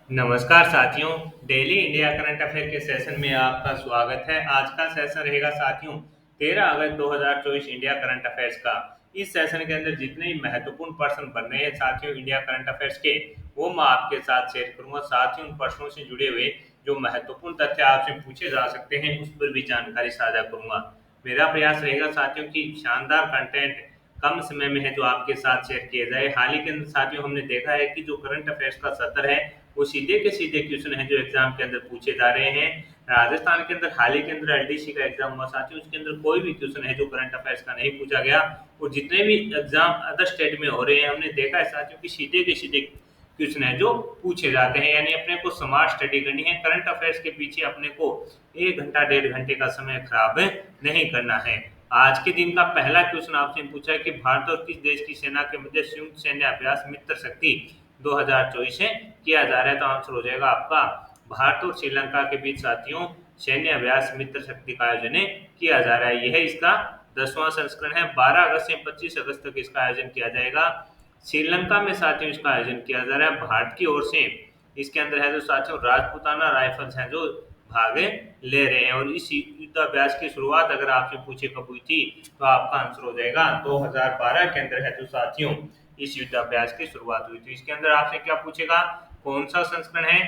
नमस्कार साथियों। Daily India current affair के सेशन में आपका स्वागत है। आज का सेशन रहेगा साथियों 13 अगस्त 2024 इंडिया करंट अफेयर्स का। इस सेशन के अंदर जितने भी महत्वपूर्ण प्रश्न बन रहे हैं साथियों इंडिया करंट अफेयर्स के, वो मैं आपके साथ शेयर करूंगा। साथ ही उन प्रश्नों से जुड़े हुए जो महत्वपूर्ण तथ्य आपसे पूछे जा सकते हैं उस पर भी जानकारी साझा करूंगा। मेरा प्रयास रहेगा साथियों की शानदार कंटेंट कम समय में है जो आपके साथ शेयर किया जाए। हाल ही के अंदर साथियों हमने देखा है कि जो करंट अफेयर्स का सत्र है वो सीधे के सीधे क्वेश्चन है जो एग्जाम के अंदर पूछे जा रहे हैं। राजस्थान के अंदर हाल ही के अंदर एलडीसी का एग्जाम हुआ साथियों, उसके अंदर कोई भी क्वेश्चन है जो करंट अफेयर्स का नहीं पूछा गया। और जितने भी एग्जाम अदर स्टेट में हो रहे हैं हमने देखा है साथियों की सीधे के सीधे क्वेश्चन है जो पूछे जाते हैं। यानी अपने को स्मार्ट स्टडी करनी है, करंट अफेयर्स के पीछे अपने को 1 घंटा 1.5 घंटे का समय खराब नहीं करना है। आज के दिन का पहला क्वेश्चन आपसे पूछा है कि भारत और किस देश की सेना के मध्य संयुक्त सैन्य अभ्यास मित्र शक्ति 2024 से किया जा रहा है। तो आंसर हो जाएगा आपका भारत और श्रीलंका के बीच साथियों सैन्य अभ्यास मित्र शक्ति का आयोजन किया जा रहा है। यह इसका 10वां संस्करण है। 12 अगस्त से 25 अगस्त तक इसका आयोजन किया जाएगा। श्रीलंका में साथियों इसका आयोजन किया जा रहा है। भारत की ओर से इसके अंदर है जो साथियों राजपूताना राइफल्स हैं जो भाग ले रहे हैं। और इस युद्धाभ्यास की शुरुआत अगर आपसे पूछे कब हुई थी तो आपका आंसर हो जाएगा 2012 के अंदर है जो साथियों इस युद्धाभ्यास की शुरुआत हुई थी। इसके अंदर आपसे क्या पूछेगा, कौन सा संस्करण है,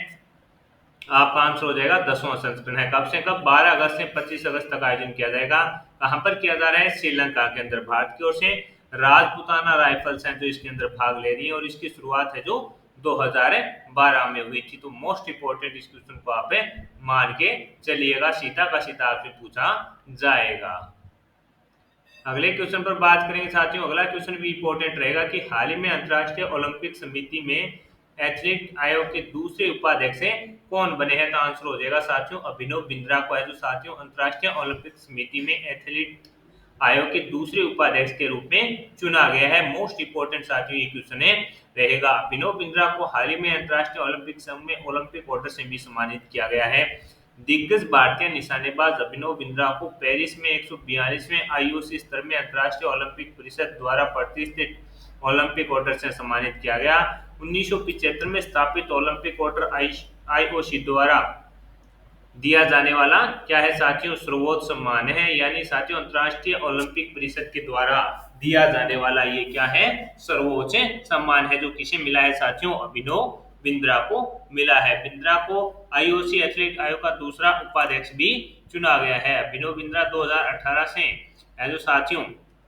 आपका आंसर हो जाएगा 10वां संस्करण है। कब से कब, 12 अगस्त से 25 अगस्त तक आयोजन किया जाएगा। कहां पर किया जा रहा है, श्रीलंका के अंदर। भारत की ओर से राजपूताना राइफल्स हैं जो इसके अंदर भाग ले रही है और इसकी शुरुआत है जो 2012 में हुई थी। तो मोस्ट इंपोर्टेंट इस क्वेश्चन को आप मान के चलिएगा, सीधा का सीधा आपसे पूछा जाएगा। अगले क्वेश्चन पर बात करेंगे साथियों। अगला क्वेश्चन भी इंपॉर्टेंट रहेगा कि हाल ही में अंतर्राष्ट्रीय ओलंपिक समिति में एथलीट आयोग के दूसरे उपाध्यक्ष कौन बने हैं। तो आंसर हो जाएगा साथियों अभिनव बिंद्रा को है जो साथियों अंतर्राष्ट्रीय ओलंपिक समिति में एथलीट आयोग के दूसरे उपाध्यक्ष के रूप में चुना गया है। मोस्ट इंपोर्टेंट साथियों ये क्वेश्चन रहेगा। अभिनव बिंद्रा को हाल ही में अंतर्राष्ट्रीय ओलंपिक संघ में ओलंपिक ऑर्डर से भी सम्मानित किया गया है। दिग्गज भारतीय निशानेबाज अभिनव बिंद्रा को पेरिस में 142वें आईओसी स्तर में अंतर्राष्ट्रीय ओलंपिक परिषद द्वारा प्रतिष्ठित ओलंपिक ऑर्डर से सम्मानित किया गया। 1975 में स्थापित ओलंपिक ऑर्डर आईओसी द्वारा दिया जाने वाला क्या है साथियों, सर्वोच्च सम्मान है। यानी साथियों अंतर्राष्ट्रीय ओलंपिक परिषद के द्वारा दिया जाने वाला ये क्या है, सर्वोच्च सम्मान है। जो किसे मिला है साथियों, अभिनव बिंद्रा को मिला है। बिंद्रा को आईओसी एथलीट आयोग का दूसरा उपाध्यक्ष भी चुना गया है। अभिनव बिंद्रा 2018 से जो साथियों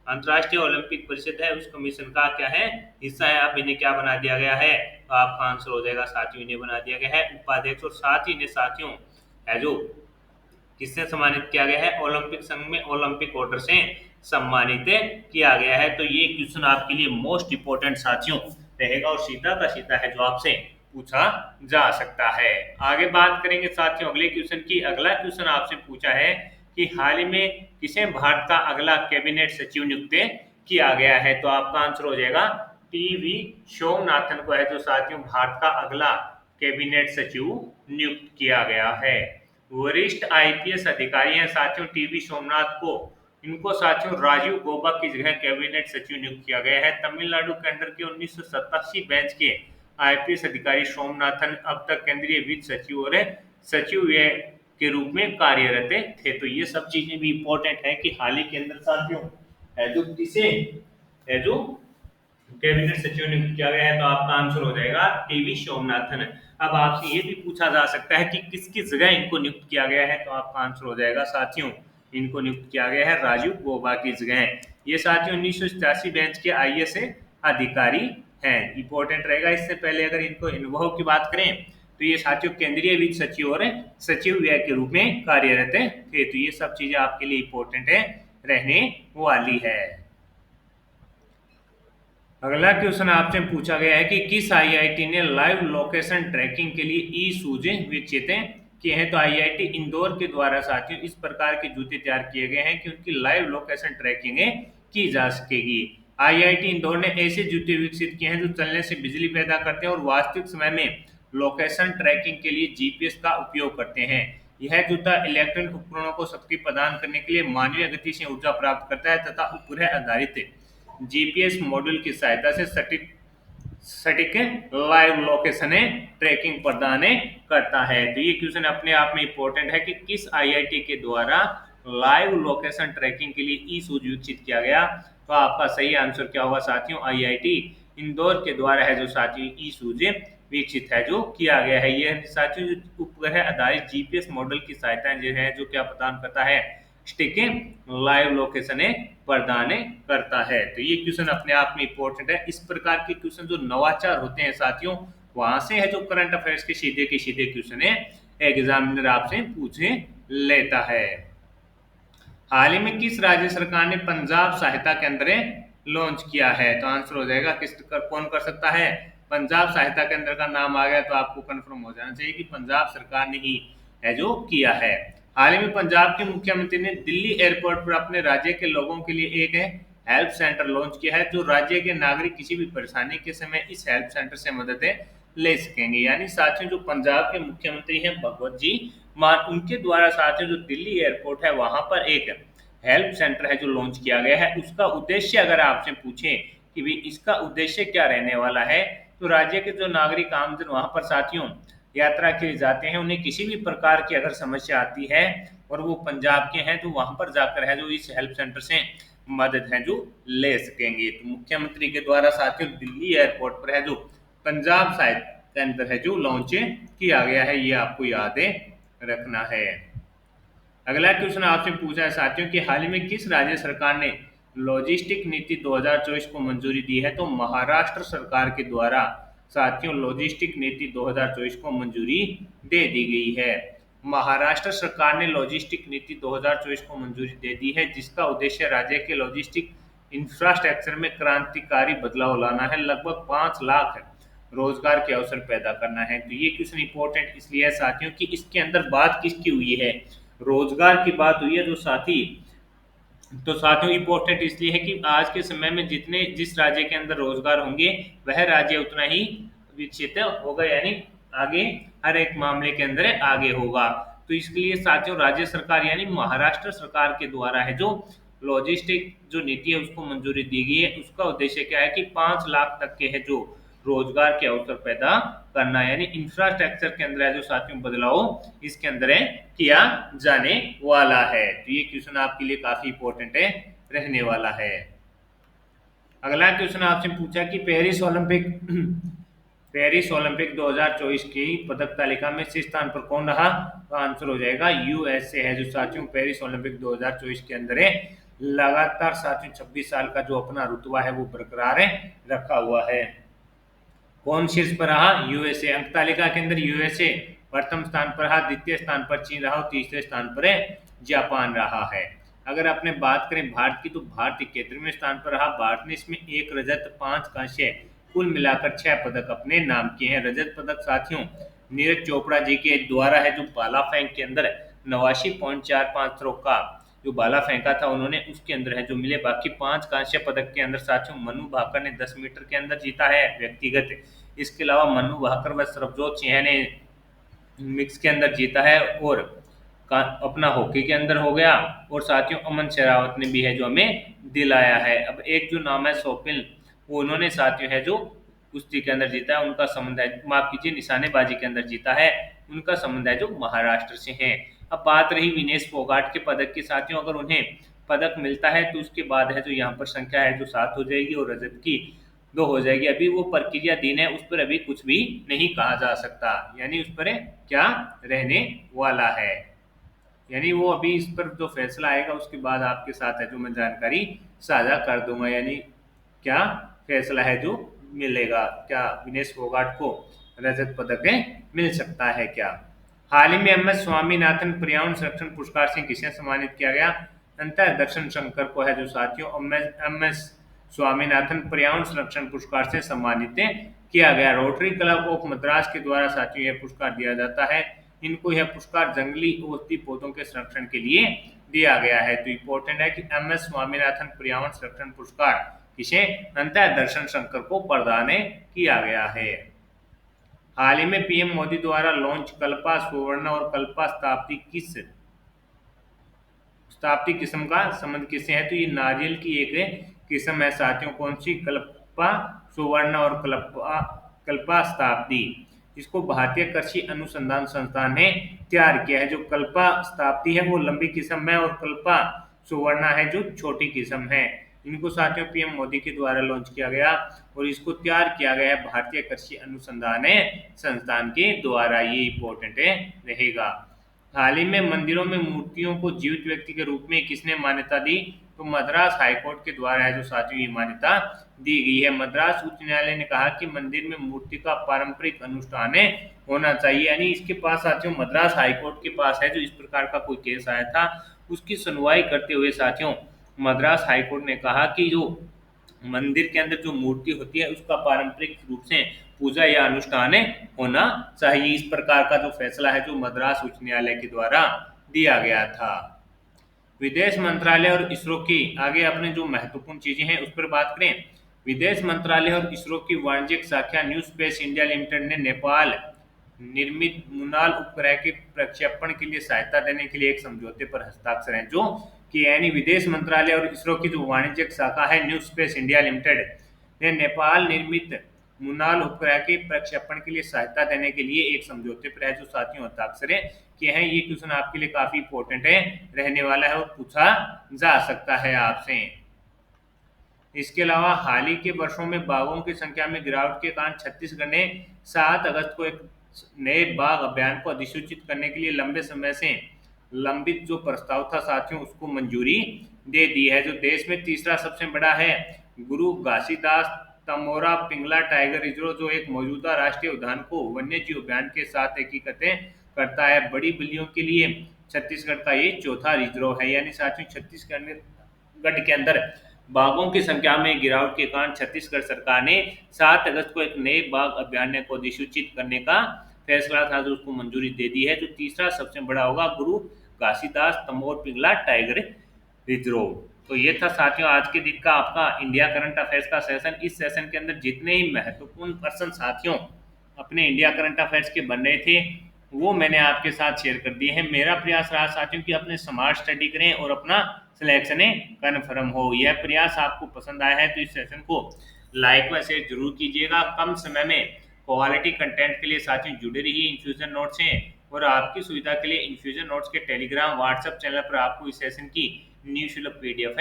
अंतर्राष्ट्रीय ओलंपिक परिषद है उस कमीशन का क्या है, हिस्सा है। अब इन्हें क्या बना दिया गया है, तो आपका आंसर हो जाएगा साथियों इन्हें बना दिया गया है उपाध्यक्ष। और साथ ही इन्हें साथियों है जो किससे सम्मानित किया गया है, ओलंपिक संघ में ओलंपिक ऑर्डर से सम्मानित किया गया है। तो ये क्वेश्चन आपके लिए मोस्ट इंपोर्टेंट साथियों रहेगा और सीधा का सीधा है जो आपसे पूछा जा सकता है। आगे बात करेंगे साथियों अगले क्वेश्चन की। अगला क्वेश्चन आपसे पूछा है कि हाल ही में किसे भारत का अगला कैबिनेट सचिव नियुक्त किया गया है। तो आपका आंसर हो जाएगा टीवी सोमनाथन को है जो साथियों भारत का अगला कैबिनेट सचिव नियुक्त किया गया है। वरिष्ठ आईपीएस अधिकारी हैं साथियों टीवी सोमनाथ को, इनको साथियों राजीव गौबा की जगह कैबिनेट सचिव नियुक्त किया गया है। तमिलनाडु के अंडर के 1987 बैच के आईपीएस अधिकारी सोमनाथन अब तक केंद्रीय वित्त सचिव और सचिव व्यय के रूप में कार्यरत थे। तो ये सब चीजें भी इंपॉर्टेंट है कि हाल ही के अंदर साथियों जो किसे जो कैबिनेट सचिव नियुक्त किया गया है। तो आपका आंसर हो जाएगा टीवी सोमनाथन। अब आपसे ये भी पूछा जा सकता है कि किसकी जगह इनको नियुक्त किया गया है। तो आपका आंसर हो जाएगा साथियों इनको नियुक्त किया गया है राजीव गौबा की जगह। ये साथियों 1987 बैच के आईएएस अधिकारी हैं। इंपॉर्टेंट रहेगा। इससे पहले अगर इनको अनुभव की बात करें तो ये साथियों केंद्रीय वित्त सचिव और सचिव व्यय के रूप में कार्यरत थे। तो ये सब चीजें आपके लिए इंपॉर्टेंट रहने वाली है। अगला क्वेश्चन आपसे पूछा गया है कि किस आईआईटी ने लाइव लोकेशन ट्रैकिंग के लिए ई शूज विकसित किए हैं। तो आईआईटी इंदौर के द्वारा साथियों इस प्रकार के जूते तैयार किए गए हैं कि उनकी लाइव लोकेशन ट्रैकिंग की जा सकेगी। आईआईटी इंदौर ने ऐसे जूते विकसित किए हैं जो चलने से बिजली पैदा करते हैं और वास्तविक समय में लोकेशन ट्रैकिंग के लिए जीपीएस का उपयोग करते हैं। यह जूता इलेक्ट्रॉनिक उपकरणों को शक्ति प्रदान करने के लिए मानवीय गति से ऊर्जा प्राप्त करता है तथा उपग्रह आधारित जीपीएस मॉड्यूल की सहायता से सटीक लाइव लोकेशन ट्रैकिंग प्रदान करता है। तो ये क्वेश्चन अपने आप में इंपॉर्टेंट है कि किस आईआईटी के द्वारा लाइव लोकेशन ट्रैकिंग के लिए ई सूज विकसित किया गया। तो आपका सही आंसर क्या होगा साथियों, आईआईटी इंदौर के द्वारा है जो साथियों ई सूज विकसित है जो किया गया है। ये साथियों जो उपग्रह आधारित जीपीएस मॉडल की सहायता जो है जो क्या प्रदान करता है, स्टिकिंग लाइव लोकेशन प्रदान करता है। तो ये क्वेश्चन अपने आप में इंपॉर्टेंट है। इस प्रकार के क्वेश्चन जो नवाचार होते हैं साथियों, वहां से है जो करंट अफेयर्स के सीधे क्वेश्चन है एग्जामिनर आपसे पूछे लेता है। हाल ही में किस राज्य सरकार ने पंजाब सहायता केंद्र लॉन्च किया है? तो आंसर हो जाएगा कौन कर सकता है, पंजाब सहायता केंद्र का नाम आ गया तो आपको कंफर्म हो जाना चाहिए कि पंजाब सरकार ने ही है जो किया है। हाल ही में पंजाब के मुख्यमंत्री ने दिल्ली एयरपोर्ट पर अपने राज्य के लोगों के लिए एक हेल्प सेंटर लॉन्च किया है, जो राज्य के नागरिक किसी भी परेशानी के समय इस हेल्प सेंटर से मदद ले सकेंगे। यानी साथियों जो पंजाब के मुख्यमंत्री हैं भगवत जी मान, उनके द्वारा साथियों जो दिल्ली एयरपोर्ट है वहां पर एक हेल्प सेंटर है जो लॉन्च किया गया है। उसका उद्देश्य अगर आपसे पूछे कि भाई इसका उद्देश्य क्या रहने वाला है, तो राज्य के जो नागरिक आमजन वहां पर साथियों यात्रा के लिए जाते हैं, उन्हें किसी भी प्रकार की अगर समस्या आती है और वो पंजाब के हैं तो वहां पर जाकर है जो इस हेल्प सेंटर से मदद है जो ले सकेंगे। तो मुख्यमंत्री के द्वारा साथियों दिल्ली एयरपोर्ट पर है जो पंजाब साइड सेंटर है जो लॉन्च किया गया है, ये आपको याद रखना है। अगला क्वेश्चन आपसे पूछा है साथियों कि हाल ही में किस राज्य सरकार ने लॉजिस्टिक नीति 2024 को मंजूरी दी है? तो महाराष्ट्र सरकार के द्वारा साथियों लॉजिस्टिक नीति 2024 को मंजूरी दे दी गई है। महाराष्ट्र सरकार ने लॉजिस्टिक नीति 2024 को मंजूरी दे दी है, जिसका उद्देश्य राज्य के लॉजिस्टिक इंफ्रास्ट्रक्चर में क्रांतिकारी बदलाव लाना है, लगभग 5 लाख रोजगार के अवसर पैदा करना है। तो ये क्वेश्चन इंपॉर्टेंट इसलिए है साथियों कि इसके अंदर बात किसकी हुई है, रोजगार की बात हुई है जो साथी। तो साथियों इंपॉर्टेंट इसलिए है कि आज के समय में जितने जिस राज्य के अंदर रोजगार होंगे वह राज्य उतना ही विकसित होगा, यानी आगे हर एक मामले के अंदर आगे होगा। तो इसके लिए साथियों राज्य सरकार यानी महाराष्ट्र सरकार के द्वारा है जो लॉजिस्टिक जो नीति है उसको मंजूरी दी गई है। उसका उद्देश्य क्या है कि 5 लाख तक के है जो रोजगार के अवसर पैदा करना, यानी इंफ्रास्ट्रक्चर के अंदर है जो साथियों बदलाव इसके अंदर है किया जाने वाला है। तो ये क्वेश्चन आपके लिए काफी इंपॉर्टेंट है रहने वाला है। अगला क्वेश्चन आपसे पूछा कि पेरिस ओलंपिक 2024 की पदक तालिका में शीर्ष स्थान पर कौन रहा? तो आंसर हो जाएगा यूएसए है जो साथियों पेरिस ओलंपिक 2024 के अंदर है लगातार साथियों 26 साल का जो अपना रुतबा है वो बरकरार है रखा हुआ है। कौन शीर्ष पर रहा? यूएसए। अंक तालिका के अंदर यूएसए प्रथम स्थान पर रहा, द्वितीय स्थान पर चीन रहा और तीसरे स्थान पर जापान रहा है। अगर अपने बात करें भारत की तो भारत 71वें स्थान पर रहा। भारत ने इसमें 1 रजत 5 कांस्य कुल मिलाकर 6 पदक अपने नाम किए हैं। रजत पदक साथियों नीरज चोपड़ा जी के द्वारा है जो भाला फेंक के अंदर 89.45 थ्रो का जो भाला फेंका था उन्होंने, उसके अंदर है जो मिले। बाकी 5 कांस्य पदक के अंदर साथियों मनु भाकर ने 10 मीटर के अंदर जीता है व्यक्तिगत। इसके अलावा मनु भाकर व सरबजोत सिंह ने मिक्स के अंदर जीता है और अपना हॉकी के अंदर हो गया, और साथियों अमन शेरावत ने भी है जो हमें दिलाया है। अब एक जो नाम है सोपिल, वो उन्होंने साथियों है जो कुश्ती के अंदर जीता है, उनका संबंध है माफ कीजिए निशानेबाजी के अंदर जीता है, उनका संबंध है जो महाराष्ट्र से है। अब बात रही विनेश फोगाट के पदक की साथियों, अगर उन्हें पदक मिलता है तो उसके बाद है जो यहाँ पर संख्या है जो 7 हो जाएगी और रजत की 2 हो जाएगी। अभी वो प्रक्रिया दिन है, उस पर अभी कुछ भी नहीं कहा जा सकता, यानी उस पर क्या रहने वाला है, यानी वो अभी इस पर जो फैसला आएगा उसके बाद आपके साथ है जो मैं जानकारी साझा कर दूंगा, यानी क्या फैसला है जो मिलेगा, क्या विनेश फोगाट को रजत पदक मिल सकता है क्या। हाल ही में एम.एस. स्वामीनाथन पर्यावरण संरक्षण पुरस्कार से किसे सम्मानित किया गया? अंतर दर्शन शंकर को है जो साथियों एम.एस. स्वामीनाथन पर्यावरण संरक्षण पुरस्कार से सम्मानित किया गया। रोटरी क्लब ऑफ मद्रास के द्वारा साथियों यह पुरस्कार दिया जाता है। इनको यह पुरस्कार जंगली औषधि पौधों के संरक्षण के लिए दिया गया है। तो इम्पोर्टेंट है कि एम.एस. स्वामीनाथन पर्यावरण संरक्षण पुरस्कार किसे? अंतर दर्शन शंकर को प्रदान किया गया है। हाल ही में पीएम मोदी द्वारा लॉन्च कल्पा सुवर्ण और कल्पा शताब्दी किस्म का संबंध किससे है? तो ये नारियल की एक किस्म है साथियों। कौन सी? कल्पा सुवर्ण और कल्पा कल्पा शताब्दी। इसको भारतीय कृषि अनुसंधान संस्थान ने तैयार किया है। जो कल्पा शताब्दी है वो लंबी किस्म है और कल्पा सुवर्णा है जो छोटी किस्म है। इनको साथियों पीएम मोदी के द्वारा लॉन्च किया गया और इसको तैयार किया गया है भारतीय कृषि अनुसंधान संस्थान के द्वारा। ये इंपॉर्टेंट रहेगा। हाल ही में मंदिरों में मूर्तियों को जीवित व्यक्ति के रूप में किसने मान्यता दी? तो मद्रास हाईकोर्ट के द्वारा है जो साथियों ये मान्यता दी गई है। मद्रास उच्च न्यायालय ने कहा कि मंदिर में मूर्ति का पारंपरिक अनुष्ठान होना चाहिए। यानी इसके पास साथियों मद्रास हाईकोर्ट के पास है जो इस प्रकार का कोई केस आया था, उसकी सुनवाई करते हुए साथियों मद्रास हाईकोर्ट ने कहा कि जो मंदिर के अंदर जो मूर्ति होती है उसका पारंपरिक रूप से पूजा या अनुष्ठान होना चाहिए। इस प्रकार का जो फैसला है जो मद्रास उच्च न्यायालय के द्वारा दिया गया था। विदेश मंत्रालय और इसरो की आगे अपने जो महत्वपूर्ण चीजें हैं उस पर बात करें। विदेश मंत्रालय और इसरो की वाणिज्यिक शाखा न्यू स्पेस इंडिया लिमिटेड ने नेपाल निर्मित मुनाल उपग्रह के प्रक्षेपण के लिए सहायता देने के लिए एक समझौते पर हस्ताक्षर हैं जो कि यानी विदेश मंत्रालय और इसरो की जो वाणिज्यिक शाखा है न्यू स्पेस इंडिया लिमिटेड ने नेपाल निर्मित मुनाल उपग्रह के प्रक्षेपण के लिए सहायता देने के लिए एक समझौते पर है जो साथियों हस्ताक्षर किए हैं। ये क्वेश्चन आपके लिए काफी इंपॉर्टेंट रहने वाला है और पूछा जा सकता है आपसे। इसके अलावा हाल ही के वर्षों में बाघों की संख्या में गिरावट के कारण छत्तीसगढ़ ने 7 अगस्त को एक नए बाघ अभियान को अधिसूचित करने के लिए लंबे समय से लंबित जो प्रस्ताव था साथियों उसको मंजूरी दे दी है। जो देश में तीसरा सबसे बड़ा है गुरु घासीदास तमोरा पिंगला टाइगर रिजर्व जो एक मौजूदा राष्ट्रीय उद्यान को वन्य जीव अभियान के साथ एकीकृत करता है। बड़ी बिल्लियों के लिए छत्तीसगढ़ का ये चौथा रिजर्व है। यानी साथियों छत्तीसगढ़ के अंदर बाघों की संख्या में गिरावट के कारण छत्तीसगढ़ सरकार ने 7 अगस्त को एक नए बाघ अभ्यारण्य को अधिसूचित करने का फैसला था जो उसको मंजूरी दे दी है। जो तीसरा सबसे बड़ा होगा गुरु घासीदास तमोर पिंगला टाइगर रिजर्व। तो ये था साथियों आज के दिन का आपका इंडिया करंट अफेयर्स का सेशन। इस सेशन के अंदर जितने ही महत्वपूर्ण पर्सन साथियों अपने इंडिया करंट अफेयर्स के बन रहे थे वो मैंने आपके साथ शेयर कर दिए हैं। मेरा प्रयास रहा साथियों कि अपने स्मार्ट स्टडी करें और अपना सिलेक्शन कन्फर्म हो। यह प्रयास आपको पसंद आया है तो इस सेशन को लाइक व शेयर जरूर कीजिएगा। कम समय में क्वालिटी कंटेंट के लिए साथियों जुड़े रहिए इन्फ्यूजन नोट्स से और आपकी सुविधा के लिए इन्फ्यूजन नोट्स के टेलीग्राम व्हाट्सएप चैनल पर आपको इस सेशन की निःशुल्क पीडीएफ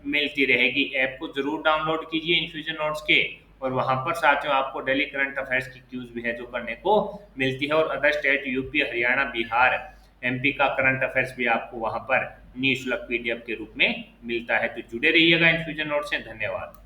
मिलती रहेगी। ऐप को जरूर डाउनलोड कीजिए इन्फ्यूजन नोट्स के और वहां पर साथियों आपको डेली करंट अफेयर्स की क्यूज भी है जो करने को मिलती है और other state UP Haryana Bihar MP का करंट अफेयर्स भी आपको वहां पर निःशुल्क पीडीएफ के रूप में मिलता है। तो जुड़े रहिएगा इन्फ्यूजन नोट से। धन्यवाद।